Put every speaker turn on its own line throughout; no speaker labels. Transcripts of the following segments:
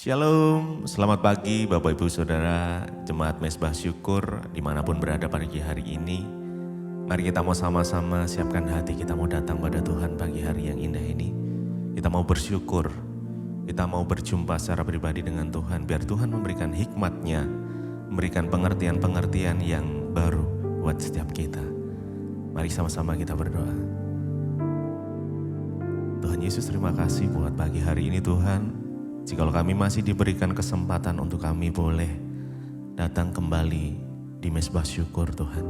Shalom, selamat pagi Bapak Ibu Saudara, Jemaat Mezbah Syukur dimanapun berada pagi hari ini. Mari kita mau sama-sama siapkan hati, kita mau datang pada Tuhan pagi hari yang indah ini. Kita mau bersyukur, kita mau berjumpa secara pribadi dengan Tuhan, biar Tuhan memberikan hikmat-Nya, memberikan pengertian-pengertian yang baru buat setiap kita. Mari sama-sama kita berdoa. Tuhan Yesus, terima kasih buat pagi hari ini Tuhan. Jikalau kami masih diberikan kesempatan untuk kami boleh datang kembali di Mezbah Syukur Tuhan.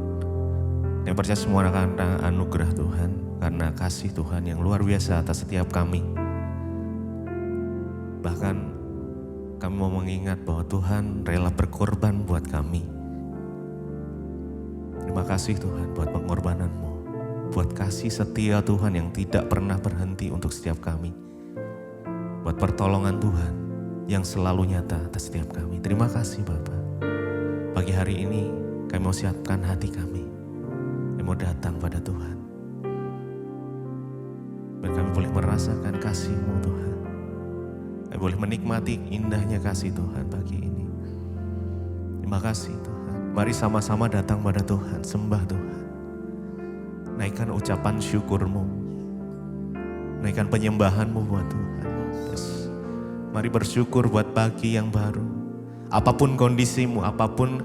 Kami percaya semua karena anugerah Tuhan, karena kasih Tuhan yang luar biasa atas setiap kami. Bahkan kami mau mengingat bahwa Tuhan rela berkorban buat kami. Terima kasih Tuhan buat pengorbanan-Mu, buat kasih setia Tuhan yang tidak pernah berhenti untuk setiap kami. Buat pertolongan Tuhan yang selalu nyata atas setiap kami. Terima kasih Bapa. Pagi hari ini kami mau siapkan hati kami. Kami mau datang pada Tuhan. Biar kami boleh merasakan kasih-Mu Tuhan. Kami boleh menikmati indahnya kasih Tuhan pagi ini. Terima kasih Tuhan. Mari sama-sama datang pada Tuhan, sembah Tuhan. Naikkan ucapan syukur-Mu. Naikkan penyembahan-Mu buat Tuhan. Mari bersyukur buat pagi yang baru. Apapun kondisimu, apapun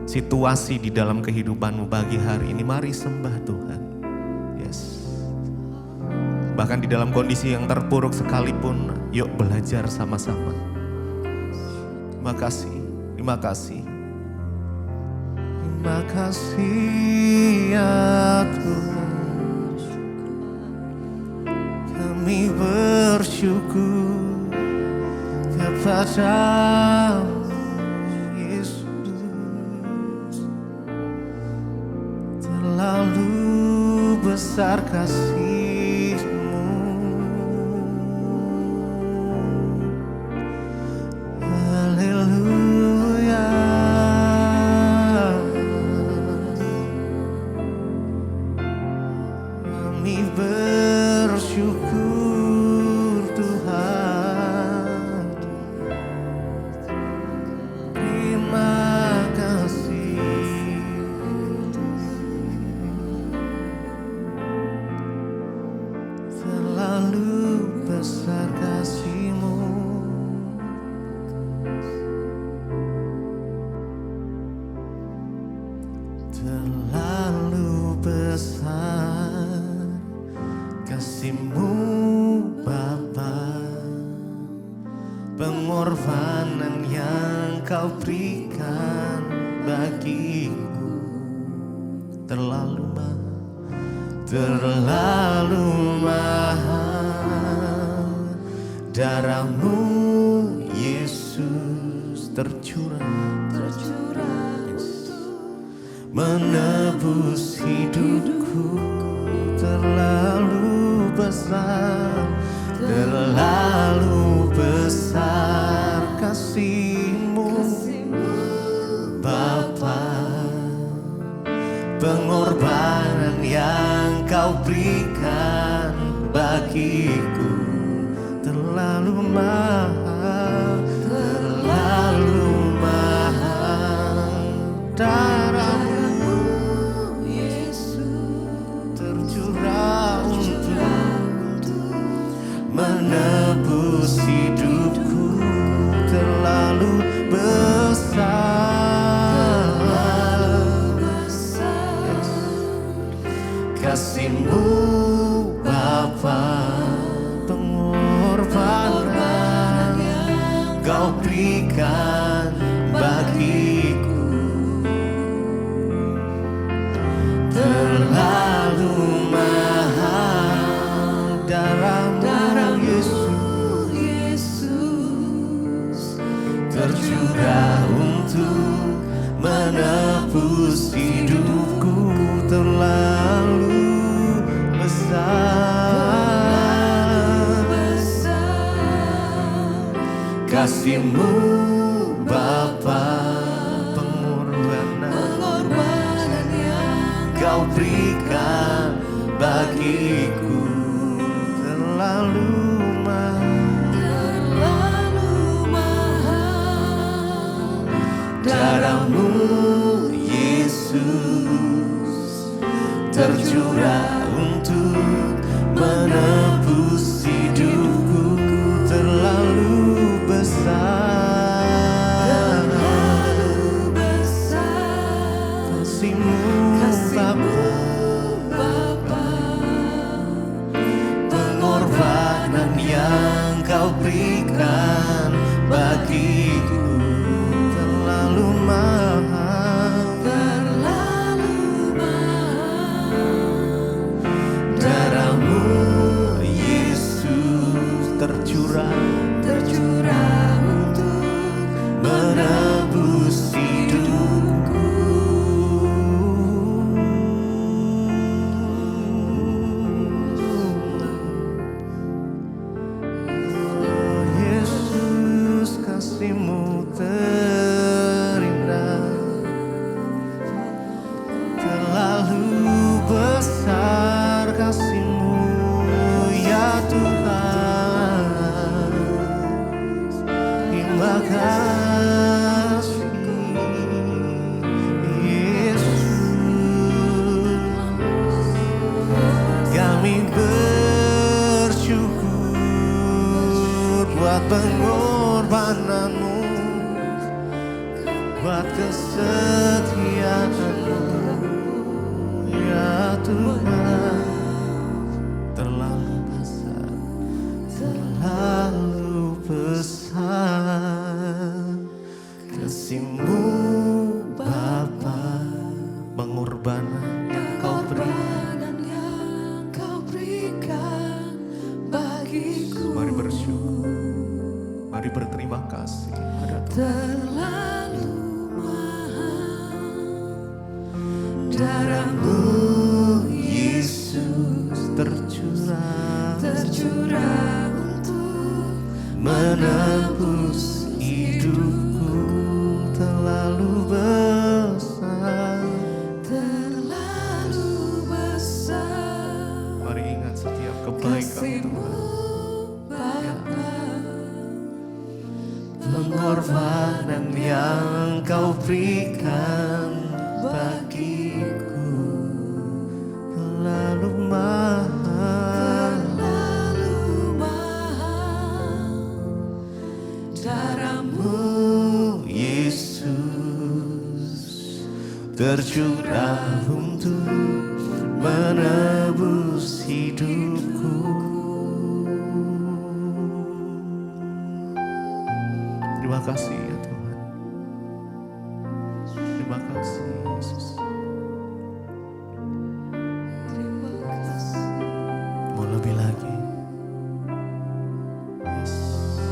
situasi di dalam kehidupanmu pagi hari ini, mari sembah Tuhan. Yes. Bahkan di dalam kondisi yang terpuruk sekalipun, yuk belajar sama-sama. Terima kasih, terima kasih. Terima kasih ya Tuhan. Kami bersyukur kepada Yesus. Terlalu besar kasih-Mu. Haleluya. Kami bersyukur Tuhan. Terlalu besar kasih-Mu Bapa, pengorbanan yang Kau berikan bagiku terlalu mahal. Darah-Mu Yesus tercurah menebus hidupku. Terlalu besar kasih-Mu Bapa, pengorbanan yang Kau berikan bagiku terlalu mahal. Darah-Mu Yesus tercurah untuk menebus hidupku. Terlalu besar kasih-Mu Bapa, pengorbanan yang Kau berikan bagiku terlalu mahal. Darah-Mu Yesus tercurah untuk menebus hidupku. Terlalu besar kasih-Mu Bapa, pengorbanan yang Kau berikan bagiku terlalu mahal. Darahmu Yesus tercurah untuk menebus hidupku. Terlalu besar, terlalu besar kasih-Mu Bapa, pengorbanan yang Kau berikan bagiku terlalu mahal, terlalu mahal. Darah-Mu Yesus tercurah untuk menebus hidupku. Yesus, kasih-Mu terindah, terlalu besar kasih-Mu ya Tuhan. Terima kasih Yesus, kami bersyukur buat pengorbanan-Mu, buat kesetiaan-Mu ya Tuhan. Terlalu besar, terlalu besar kasih-Mu Bapa, pengorbanan yang Kau berikan bagiku. Mari bersyukur, mari berterima kasih pada Tuhan. Terlalu mahal, darah-Mu Yesus tercurah untuk menebus hidupku. Terlalu besar, terlalu besar. Mari ingat setiap kebaikan Tuhan, pengorbanan yang Kau berikan bagiku terlalu mahal, darah-Mu Yesus tercurah untuk menebus hidupku. Terima kasih ya Tuhan, terima kasih Yesus. Mau lebih lagi,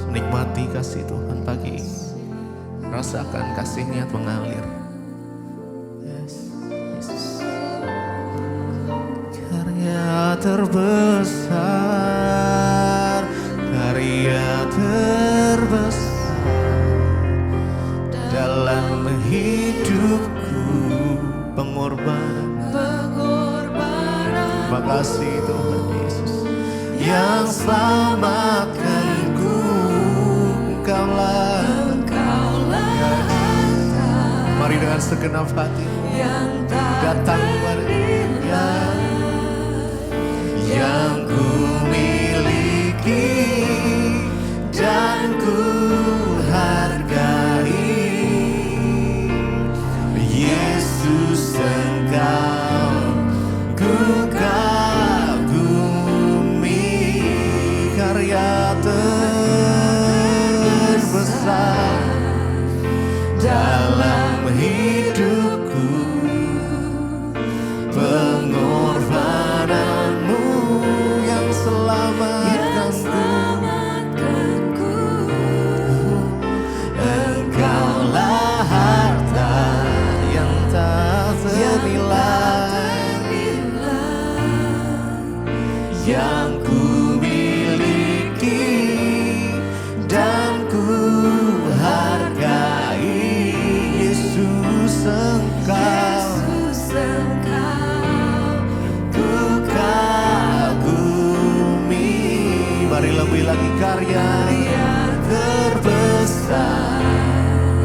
menikmati kasih Tuhan pagi ini. Rasakan kasih-Nya mengalir. Yesus, karya terbesar, karya terbesar dalam hidupku, pengorbanan. Terima kasih Tuhan Yesus yang selamatkanku. Engkaulah mari dengan segenap hati datang kepada Dia yang ku miliki dan ku hargai. Yesus, Engkau ku kagumi, karya terbesar dalam hidupku, pengorbanan-Mu yang selamatkanku. Engkaulah harta yang tak ternilai, yang ku miliki dan ku hargai. Yesus, Engkau ku kagumi. Mari lebih lagi, karya terbesar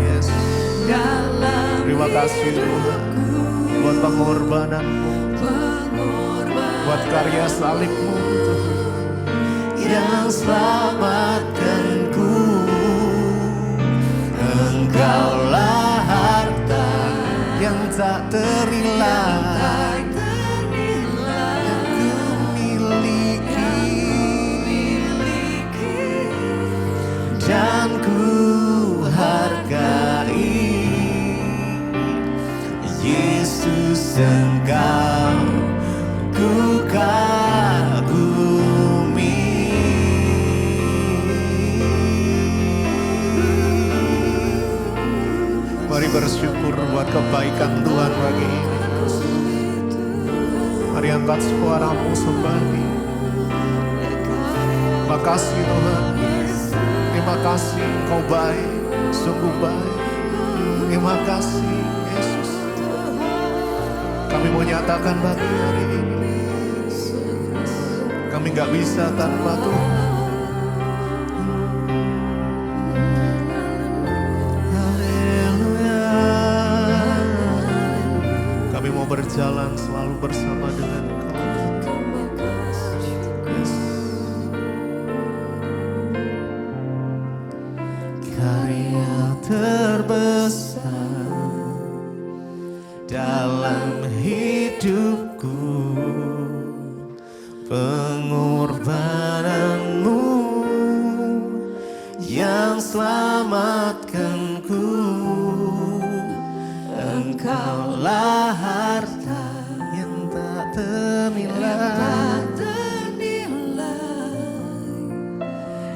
Yesus. kasih Tuhan buat pengorbanan-Mu, buat karya salib-Mu Tuhan, yang selamatkanku. Engkaulah harta yang tak ternilai, yang ku miliki dan ku hargai. Yesus, Engkau ku kagumi. Mari bersyukur buat kebaikan Tuhan pagi ini. Mari angkat suaramu sembah Dia. Terima kasih Tuhan, terima kasih Engkau baik, sungguh baik. Terima kasih Yesus. Kami mau nyatakan bagi hari ini, kami gak bisa tanpa Tuhan. Haleluya. Kami mau berjalan selalu bersama dengan Engkau. Yes. Karya terbesar dalam hidupku, pengorbananmu yang selamatkanku. Engkaulah harta yang tak ternilai,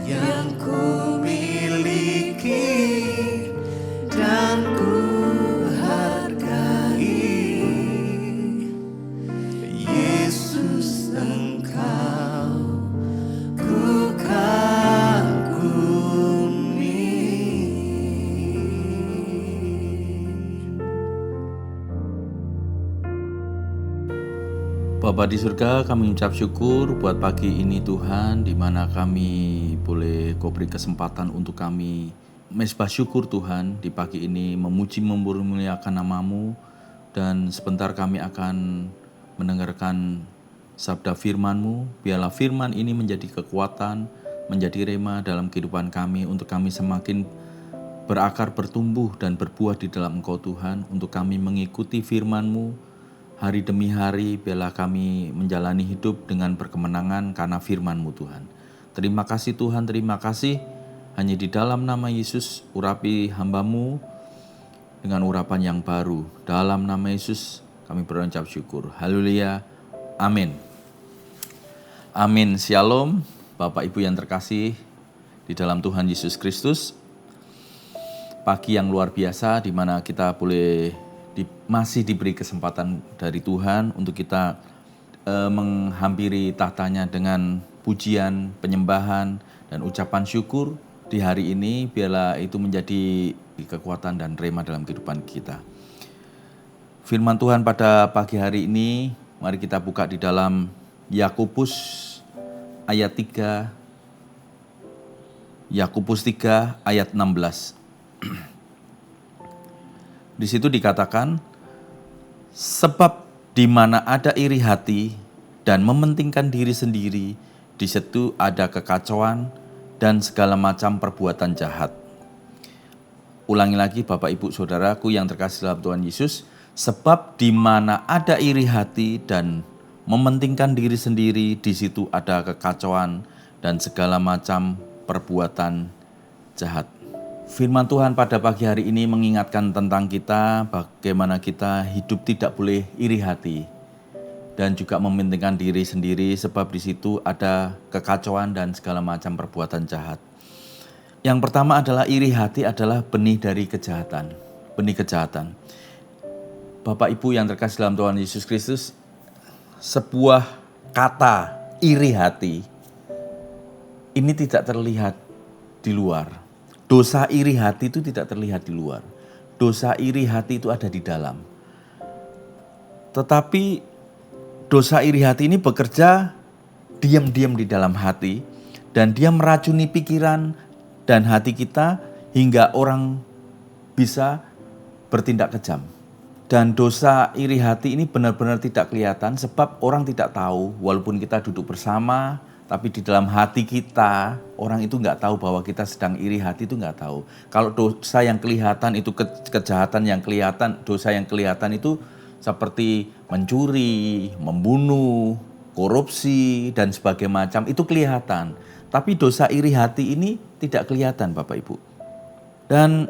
yang ku miliki dan ku hargai. Yesus, Engkau ku kagumi.
Bapa di surga, kami ucap syukur buat pagi ini Tuhan, di mana kami boleh Kau beri kesempatan untuk kami mesbah syukur Tuhan di pagi ini, memuji memuliakan nama-Mu, dan sebentar kami akan mendengarkan sabda firman-Mu. Biarlah firman ini menjadi kekuatan, menjadi rema dalam kehidupan kami, untuk kami semakin berakar, bertumbuh, dan berbuah di dalam Engkau Tuhan, untuk kami mengikuti firman-Mu hari demi hari. Biarlah kami menjalani hidup dengan berkemenangan karena firman-Mu Tuhan. Terima kasih Tuhan, terima kasih. Hanya di dalam nama Yesus, urapi hamba-Mu dengan urapan yang baru. Dalam nama Yesus kami berucap syukur. Haleluya. Amin. Amin. Shalom Bapak Ibu yang terkasih di dalam Tuhan Yesus Kristus. Pagi yang luar biasa di mana kita boleh masih diberi kesempatan dari Tuhan untuk kita menghampiri tahtanya dengan pujian, penyembahan, dan ucapan syukur di hari ini. Biarlah itu menjadi kekuatan dan rema dalam kehidupan kita. Firman Tuhan pada pagi hari ini, mari kita buka di dalam Yakobus ayat 3, Yakobus 3 ayat 16. Di situ dikatakan, sebab di mana ada iri hati dan mementingkan diri sendiri, di situ ada kekacauan dan segala macam perbuatan jahat. Ulangi lagi Bapak Ibu Saudaraku yang terkasih dalam Tuhan Yesus, sebab di mana ada iri hati dan mementingkan diri sendiri, di situ ada kekacauan dan segala macam perbuatan jahat. Firman Tuhan pada pagi hari ini mengingatkan tentang kita, bagaimana kita hidup tidak boleh iri hati dan juga mementingkan diri sendiri, sebab di situ ada kekacauan dan segala macam perbuatan jahat. Yang pertama adalah iri hati adalah benih dari kejahatan, benih kejahatan. Bapak Ibu yang terkasih dalam Tuhan Yesus Kristus, sebuah kata iri hati ini tidak terlihat di luar. Dosa iri hati itu tidak terlihat di luar. Dosa iri hati itu ada di dalam. Tetapi dosa iri hati ini bekerja diam-diam di dalam hati, dan dia meracuni pikiran dan hati kita hingga orang bisa bertindak kejam. Dan dosa iri hati ini benar-benar tidak kelihatan sebab orang tidak tahu, walaupun kita duduk bersama, tapi di dalam hati kita, orang itu nggak tahu bahwa kita sedang iri hati, itu nggak tahu. Kalau dosa yang kelihatan itu kejahatan yang kelihatan, dosa yang kelihatan itu seperti mencuri, membunuh, korupsi, dan sebagainya macam, itu kelihatan. Tapi dosa iri hati ini tidak kelihatan, Bapak Ibu. Dan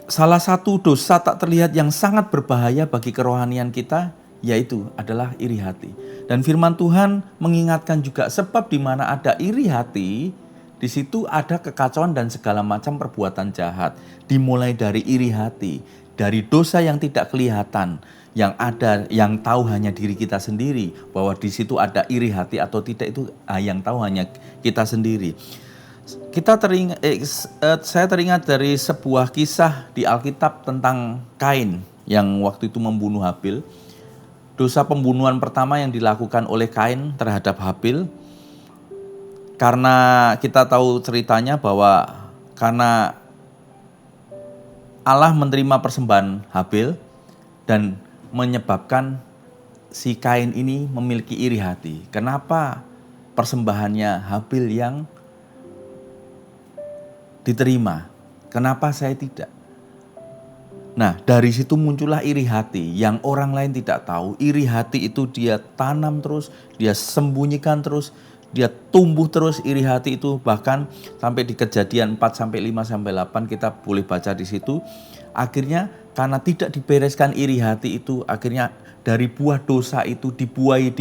salah satu dosa tak terlihat yang sangat berbahaya bagi kerohanian kita yaitu adalah iri hati. Dan firman Tuhan mengingatkan juga sebab di mana ada iri hati, di situ ada kekacauan dan segala macam perbuatan jahat. Dimulai dari iri hati, dari dosa yang tidak kelihatan, yang ada, yang tahu hanya diri kita sendiri, bahwa di situ ada iri hati atau tidak itu yang tahu hanya kita sendiri. Saya teringat dari sebuah kisah di Alkitab tentang Kain yang waktu itu membunuh Habil. Dosa pembunuhan pertama yang dilakukan oleh Kain terhadap Habil, karena kita tahu ceritanya bahwa karena Allah menerima persembahan Habil dan menyebabkan si Kain ini memiliki iri hati. Kenapa persembahannya Habil yang diterima, kenapa saya tidak? Nah, dari situ muncullah iri hati yang orang lain tidak tahu. Iri hati itu dia tanam terus, dia sembunyikan terus, dia tumbuh terus iri hati itu, bahkan sampai di Kejadian 4 sampai 5 sampai 8 kita boleh baca di situ. Akhirnya karena tidak dibereskan iri hati itu, akhirnya dari buah dosa itu dibuai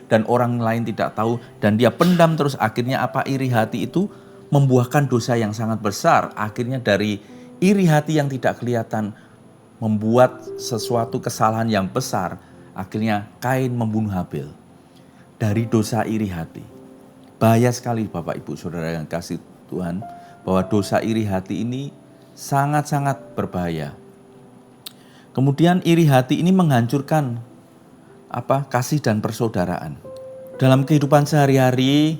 dan orang lain tidak tahu dan dia pendam terus. Akhirnya apa? Iri hati itu membuahkan dosa yang sangat besar. Akhirnya dari iri hati yang tidak kelihatan membuat sesuatu kesalahan yang besar. Akhirnya Kain membunuh Habil dari dosa iri hati. Bahaya sekali Bapak Ibu Saudara yang kasih Tuhan, bahwa dosa iri hati ini sangat-sangat berbahaya. Kemudian iri hati ini menghancurkan kasih dan persaudaraan. Dalam kehidupan sehari-hari,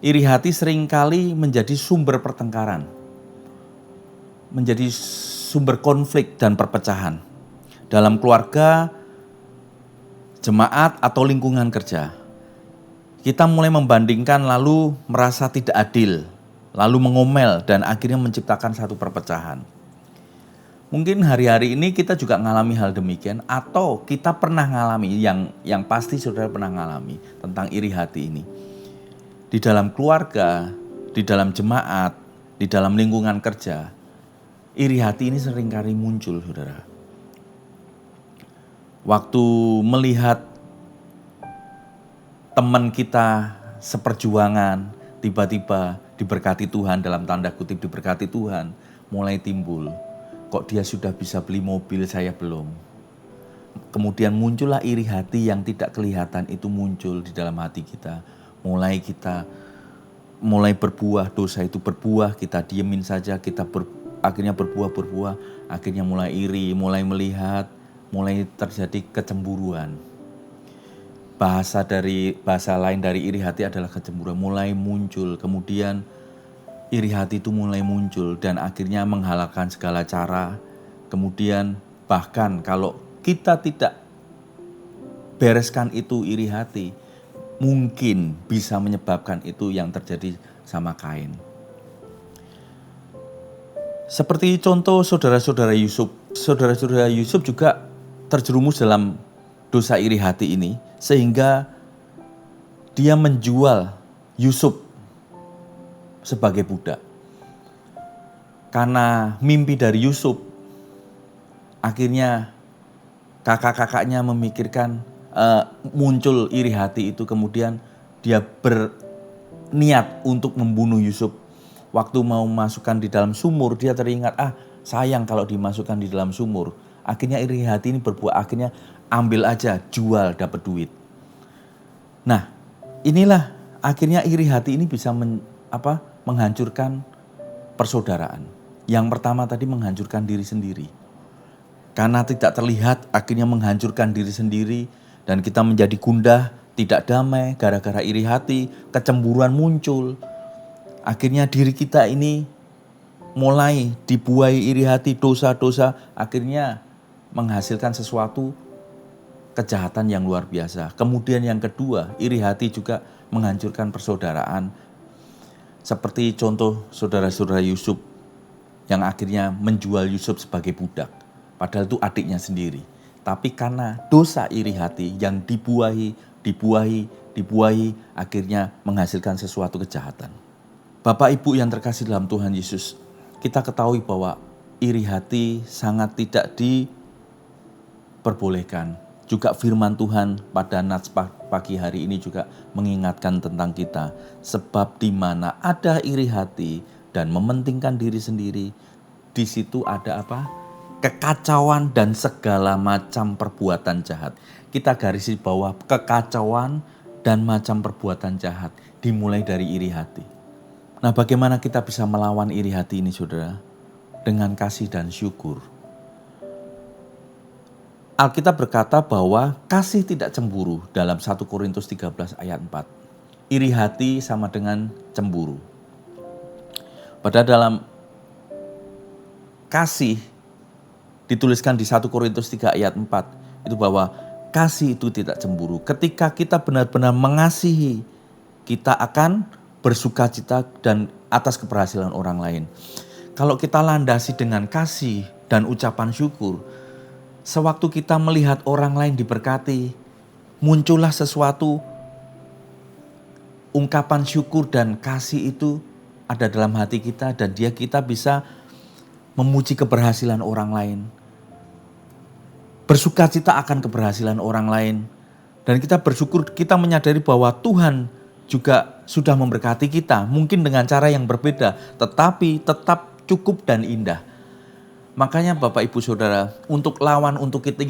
iri hati seringkali menjadi sumber pertengkaran, menjadi sumber konflik dan perpecahan dalam keluarga, jemaat, atau lingkungan kerja. Kita mulai membandingkan, lalu merasa tidak adil, lalu mengomel, dan akhirnya menciptakan satu perpecahan. Mungkin hari-hari ini kita juga mengalami hal demikian, atau kita pernah mengalami, yang pasti saudara pernah mengalami tentang iri hati ini. Di dalam keluarga, di dalam jemaat, di dalam lingkungan kerja, iri hati ini seringkali muncul, saudara. Waktu melihat teman kita seperjuangan, tiba-tiba diberkati Tuhan, dalam tanda kutip diberkati Tuhan, mulai timbul. Kok dia sudah bisa beli mobil, saya belum. Kemudian muncullah iri hati yang tidak kelihatan, itu muncul di dalam hati kita. Mulai berbuah, dosa itu berbuah, kita diemin saja, akhirnya berbuah, akhirnya mulai iri, mulai melihat, mulai terjadi kecemburuan. Bahasa lain dari iri hati adalah kecemburuan, mulai muncul. Kemudian iri hati itu mulai muncul dan akhirnya menghalalkan segala cara. Kemudian bahkan kalau kita tidak bereskan itu iri hati, mungkin bisa menyebabkan itu yang terjadi sama Kain. Seperti contoh saudara-saudara Yusuf. Saudara-saudara Yusuf juga terjerumus dalam dosa iri hati ini, sehingga dia menjual Yusuf sebagai budak. Karena mimpi dari Yusuf, akhirnya kakak-kakaknya memikirkan, muncul iri hati itu, kemudian dia berniat untuk membunuh Yusuf. Waktu mau masukkan di dalam sumur, dia teringat, sayang kalau dimasukkan di dalam sumur. Akhirnya iri hati ini berbuah, akhirnya ambil aja, jual, dapat duit. Nah, inilah akhirnya iri hati ini bisa menghancurkan persaudaraan. Yang pertama tadi menghancurkan diri sendiri. Karena tidak terlihat, akhirnya menghancurkan diri sendiri. Dan kita menjadi gundah, tidak damai, gara-gara iri hati, kecemburuan muncul. Akhirnya diri kita ini mulai dibuai iri hati, dosa-dosa, akhirnya menghasilkan sesuatu kejahatan yang luar biasa. Kemudian yang kedua, iri hati juga menghancurkan persaudaraan. Seperti contoh saudara-saudara Yusuf yang akhirnya menjual Yusuf sebagai budak. Padahal itu adiknya sendiri. Tapi karena dosa iri hati yang dibuahi, akhirnya menghasilkan sesuatu kejahatan. Bapak Ibu yang terkasih dalam Tuhan Yesus, kita ketahui bahwa iri hati sangat tidak diperbolehkan. Juga firman Tuhan pada nats pagi hari ini juga mengingatkan tentang kita. Sebab di mana ada iri hati dan mementingkan diri sendiri, di situ ada apa? Kekacauan dan segala macam perbuatan jahat. Kita garisi bahwa kekacauan dan macam perbuatan jahat dimulai dari iri hati. Nah, bagaimana kita bisa melawan iri hati ini, saudara? Dengan kasih dan syukur. Alkitab berkata bahwa kasih tidak cemburu dalam 1 Korintus 13 ayat 4. Iri hati sama dengan cemburu. Padahal dalam kasih dituliskan di 1 Korintus 3 ayat 4 itu bahwa kasih itu tidak cemburu. Ketika kita benar-benar mengasihi, kita akan bersukacita dan atas keberhasilan orang lain. Kalau kita landasi dengan kasih dan ucapan syukur, sewaktu kita melihat orang lain diberkati, muncullah sesuatu ungkapan syukur dan kasih itu ada dalam hati kita dan kita bisa memuji keberhasilan orang lain. Bersukacita akan keberhasilan orang lain. Dan kita bersyukur, kita menyadari bahwa Tuhan juga sudah memberkati kita. Mungkin dengan cara yang berbeda, tetapi tetap cukup dan indah. Makanya Bapak Ibu Saudara, untuk lawan untuk kita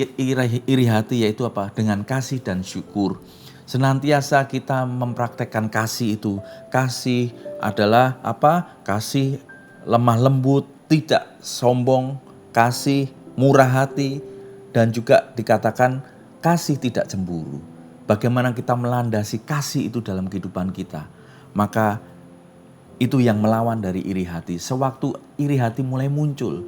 iri hati yaitu apa? Dengan kasih dan syukur. Senantiasa kita mempraktekkan kasih itu. Kasih adalah apa? Kasih lemah lembut, tidak sombong, kasih murah hati, dan juga dikatakan kasih tidak cemburu. Bagaimana kita melandasi kasih itu dalam kehidupan kita. Maka itu yang melawan dari iri hati. Sewaktu iri hati mulai muncul,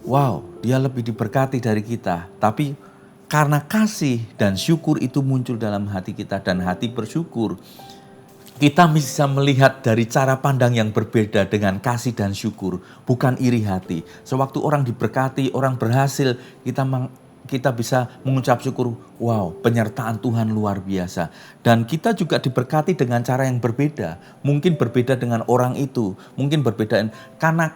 wow, dia lebih diberkati dari kita. Tapi karena kasih dan syukur itu muncul dalam hati kita dan hati bersyukur, kita bisa melihat dari cara pandang yang berbeda dengan kasih dan syukur, bukan iri hati. Sewaktu orang diberkati, orang berhasil, kita bisa mengucap syukur, wow, penyertaan Tuhan luar biasa. Dan kita juga diberkati dengan cara yang berbeda. Mungkin berbeda dengan orang itu, mungkin berbeda karena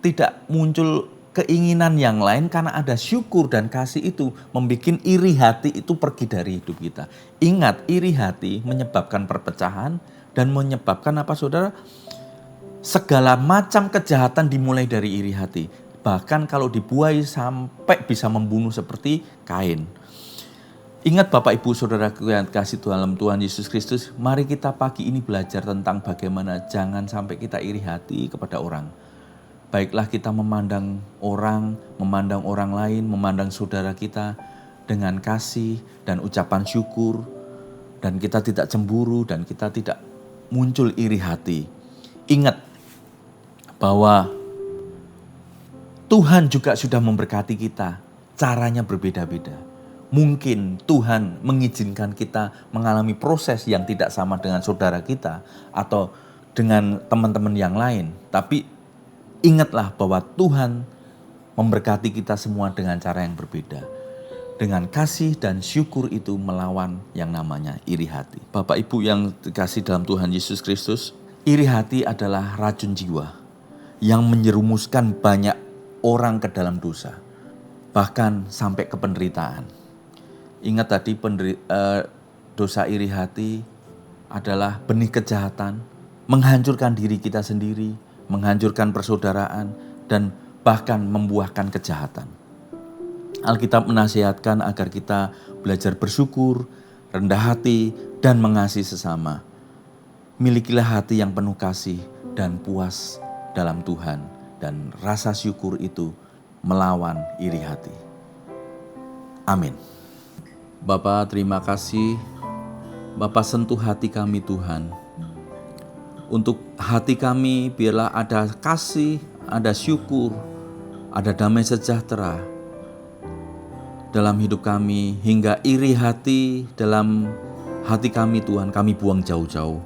tidak muncul keinginan yang lain, karena ada syukur dan kasih itu membuat iri hati itu pergi dari hidup kita. Ingat, iri hati menyebabkan perpecahan dan menyebabkan apa saudara? Segala macam kejahatan dimulai dari iri hati. Bahkan kalau dibuai sampai bisa membunuh seperti Kain. Ingat Bapak Ibu Saudaraku yang kasih dalam Tuhan Yesus Kristus, mari kita pagi ini belajar tentang bagaimana jangan sampai kita iri hati kepada orang. Baiklah kita memandang orang lain, memandang saudara kita dengan kasih dan ucapan syukur. Dan kita tidak cemburu dan kita tidak muncul iri hati. Ingat bahwa Tuhan juga sudah memberkati kita, caranya berbeda-beda. Mungkin Tuhan mengizinkan kita mengalami proses yang tidak sama dengan saudara kita atau dengan teman-teman yang lain. Tapi ingatlah bahwa Tuhan memberkati kita semua dengan cara yang berbeda. Dengan kasih dan syukur itu melawan yang namanya iri hati. Bapak Ibu yang dikasih dalam Tuhan Yesus Kristus, iri hati adalah racun jiwa yang menyerumuskan banyak orang ke dalam dosa, bahkan sampai ke penderitaan. Ingat tadi dosa iri hati adalah benih kejahatan, menghancurkan diri kita sendiri, menghancurkan persaudaraan, dan bahkan membuahkan kejahatan. Alkitab menasihatkan agar kita belajar bersyukur, rendah hati, dan mengasihi sesama. Milikilah hati yang penuh kasih dan puas dalam Tuhan. Dan rasa syukur itu melawan iri hati. Amin. Bapa, terima kasih. Bapa, sentuh hati kami Tuhan. Untuk hati kami biarlah ada kasih, ada syukur, ada damai sejahtera. dalam hidup kami, hingga iri hati dalam hati kami Tuhan, kami buang jauh-jauh.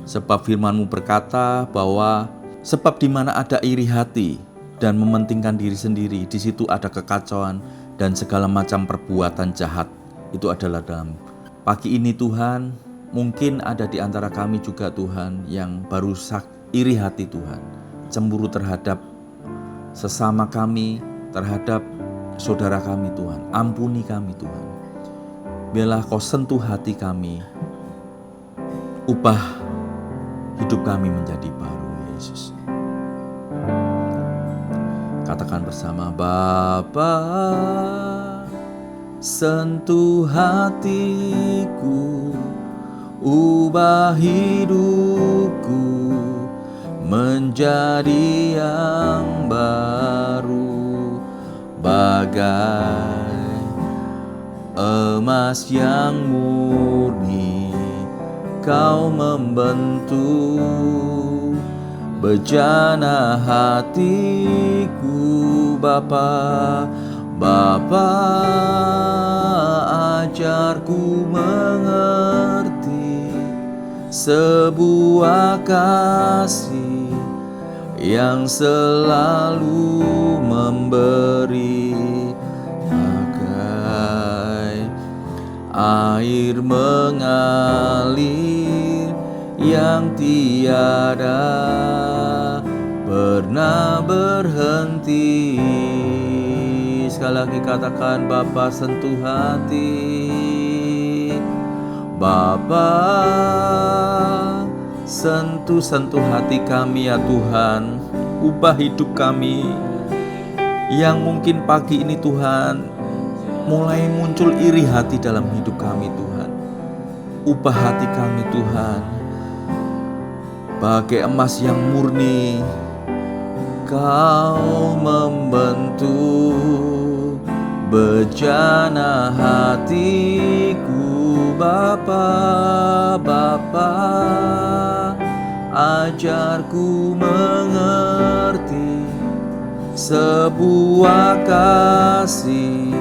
Sebab firman-Mu berkata bahwa sebab di mana ada iri hati dan mementingkan diri sendiri, di situ ada kekacauan dan segala macam perbuatan jahat. Itu adalah dalam pagi ini Tuhan, mungkin ada di antara kami juga Tuhan yang baru iri hati Tuhan, cemburu terhadap sesama kami, terhadap saudara kami Tuhan. Ampuni kami Tuhan. Biarlah Kau sentuh hati kami, ubah hidup kami menjadi baru, Yesus. Katakan bersama, Bapa, sentuh hatiku, ubah hidupku menjadi yang baru, bagai emas yang murni Kau membentuk bejana hatiku, Bapa. Bapa, ajarku mengerti sebuah kasih yang selalu memberi, bagai air mengalir yang tiada pernah berhenti. Sekali lagi katakan, Bapa, sentuh hati. Bapa, sentuh hati kami ya Tuhan. Ubah hidup kami yang mungkin pagi ini Tuhan mulai muncul iri hati dalam hidup kami Tuhan. Ubah hati kami Tuhan, bagai emas yang murni Kau membentuk bejana hatiku, Bapa. Bapa, ajarku mengerti sebuah kasih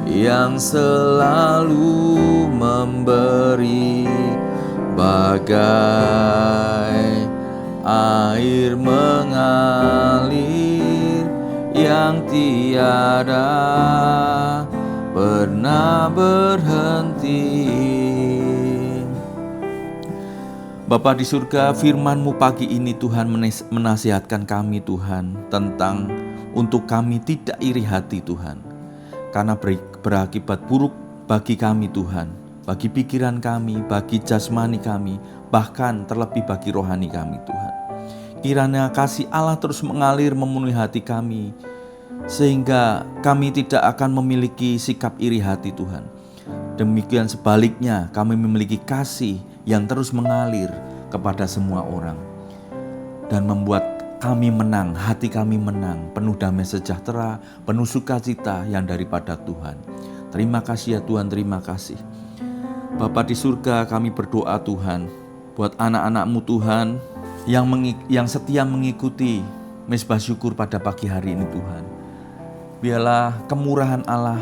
yang selalu memberi, bagai air mengalir yang tiada pernah berhenti. Bapa di surga, firman-Mu pagi ini Tuhan menasihatkan kami Tuhan tentang untuk kami tidak iri hati Tuhan, karena berakibat buruk bagi kami Tuhan, bagi pikiran kami, bagi jasmani kami, bahkan terlebih bagi rohani kami Tuhan. Kiranya kasih Allah terus mengalir memenuhi hati kami, sehingga kami tidak akan memiliki sikap iri hati Tuhan. Demikian sebaliknya, kami memiliki kasih yang terus mengalir kepada semua orang dan membuat kami menang, hati kami menang, penuh damai sejahtera, penuh sukacita yang daripada Tuhan. Terima kasih ya Tuhan, terima kasih. Bapa di surga, kami berdoa Tuhan buat anak-anak-Mu Tuhan yang setia mengikuti Mezbah Syukur pada pagi hari ini Tuhan. Biarlah kemurahan Allah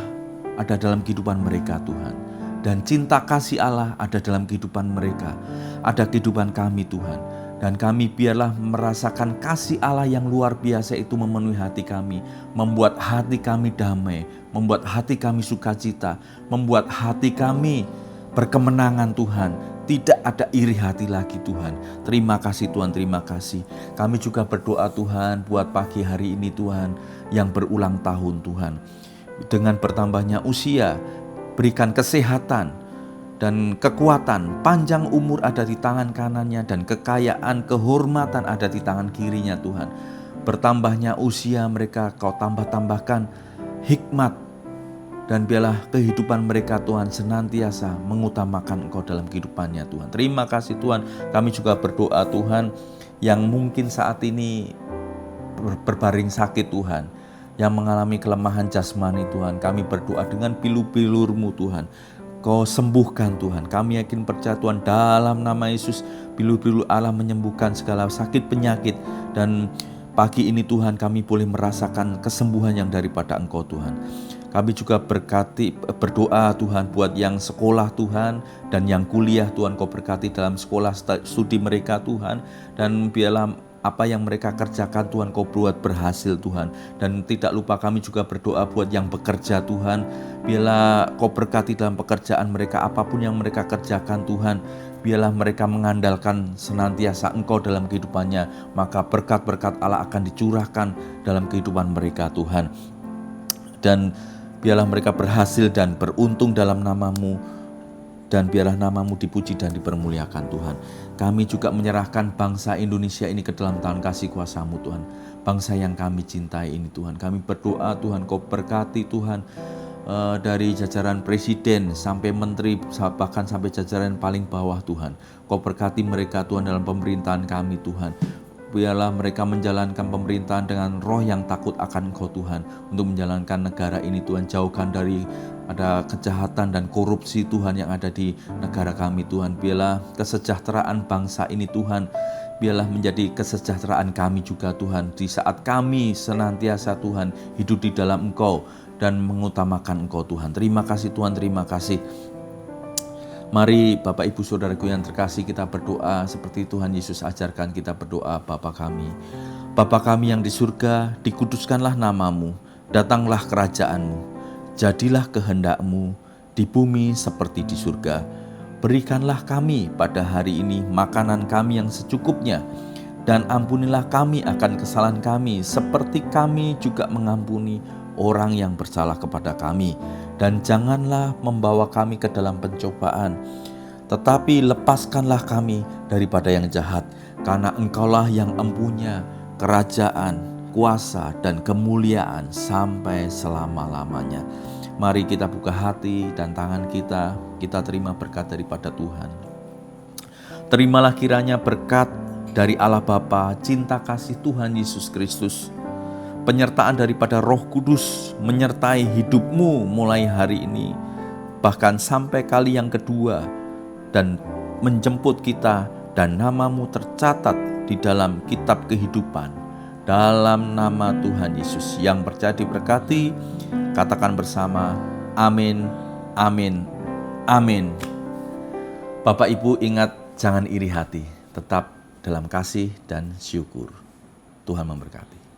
ada dalam kehidupan mereka Tuhan, dan cinta kasih Allah ada dalam kehidupan mereka, ada kehidupan kami Tuhan. Dan kami biarlah merasakan kasih Allah yang luar biasa itu memenuhi hati kami, membuat hati kami damai, membuat hati kami sukacita, membuat hati kami berkemenangan Tuhan. Tidak ada iri hati lagi Tuhan. Terima kasih Tuhan, terima kasih. Kami juga berdoa Tuhan buat pagi hari ini Tuhan yang berulang tahun Tuhan. Dengan bertambahnya usia, berikan kesehatan dan kekuatan, panjang umur ada di tangan kanannya, dan kekayaan, kehormatan ada di tangan kirinya Tuhan. Bertambahnya usia mereka Kau tambahkan hikmat, dan biarlah kehidupan mereka Tuhan senantiasa mengutamakan Engkau dalam kehidupannya Tuhan. Terima kasih Tuhan. Kami juga berdoa Tuhan yang mungkin saat ini berbaring sakit Tuhan, yang mengalami kelemahan jasmani Tuhan. Kami berdoa dengan pilu-pilur-Mu Tuhan, Kau sembuhkan Tuhan. Kami yakin percaya Tuhan, dalam nama Yesus pilu-pilu Allah menyembuhkan segala sakit penyakit. Dan pagi ini Tuhan kami boleh merasakan kesembuhan yang daripada Engkau Tuhan. Kami juga berdoa Tuhan buat yang sekolah Tuhan dan yang kuliah Tuhan, Kau berkati dalam sekolah studi mereka Tuhan. Dan biarlah apa yang mereka kerjakan Tuhan Kau buat berhasil Tuhan. Dan tidak lupa kami juga berdoa buat yang bekerja Tuhan. Biarlah Kau berkati dalam pekerjaan mereka, apapun yang mereka kerjakan Tuhan. Biarlah mereka mengandalkan senantiasa Engkau dalam kehidupannya. Maka berkat-berkat Allah akan dicurahkan dalam kehidupan mereka Tuhan. Dan biarlah mereka berhasil dan beruntung dalam nama-Mu, dan biarlah nama-Mu dipuji dan dipermuliakan Tuhan. Kami juga menyerahkan bangsa Indonesia ini ke dalam tangan kasih kuasa-Mu Tuhan. Bangsa yang kami cintai ini Tuhan. Kami berdoa Tuhan, Kau berkati Tuhan, dari jajaran presiden sampai menteri, bahkan sampai jajaran paling bawah Tuhan. Kau berkati mereka Tuhan dalam pemerintahan kami Tuhan. Biarlah mereka menjalankan pemerintahan dengan roh yang takut akan Engkau Tuhan, untuk menjalankan negara ini Tuhan. Jauhkan dari ada kejahatan dan korupsi Tuhan yang ada di negara kami Tuhan. Biarlah kesejahteraan bangsa ini Tuhan, biarlah menjadi kesejahteraan kami juga Tuhan. Di saat kami senantiasa Tuhan hidup di dalam Engkau dan mengutamakan Engkau Tuhan. Terima kasih Tuhan, terima kasih. Mari Bapak Ibu Saudaraku yang terkasih, kita berdoa seperti Tuhan Yesus ajarkan kita berdoa. Bapa kami yang di surga, dikuduskanlah nama-Mu, datanglah kerajaan-Mu, jadilah kehendak-Mu di bumi seperti di surga. Berikanlah kami pada hari ini makanan kami yang secukupnya, dan ampunilah kami akan kesalahan kami, seperti kami juga mengampuni orang yang bersalah kepada kami. Dan janganlah membawa kami ke dalam pencobaan, tetapi lepaskanlah kami daripada yang jahat. Karena Engkaulah yang empunya kerajaan, kuasa, dan kemuliaan sampai selama-lamanya. Mari kita buka hati dan tangan kita terima berkat daripada Tuhan. Terimalah kiranya berkat dari Allah Bapa, cinta kasih Tuhan Yesus Kristus, penyertaan daripada Roh Kudus menyertai hidupmu mulai hari ini, bahkan sampai kali yang kedua, dan menjemput kita, dan nama-Mu tercatat di dalam kitab kehidupan. Dalam nama Tuhan Yesus, yang percaya diberkati, katakan bersama, amin, amin, amin. Bapak Ibu ingat, jangan iri hati, tetap dalam kasih dan syukur. Tuhan memberkati.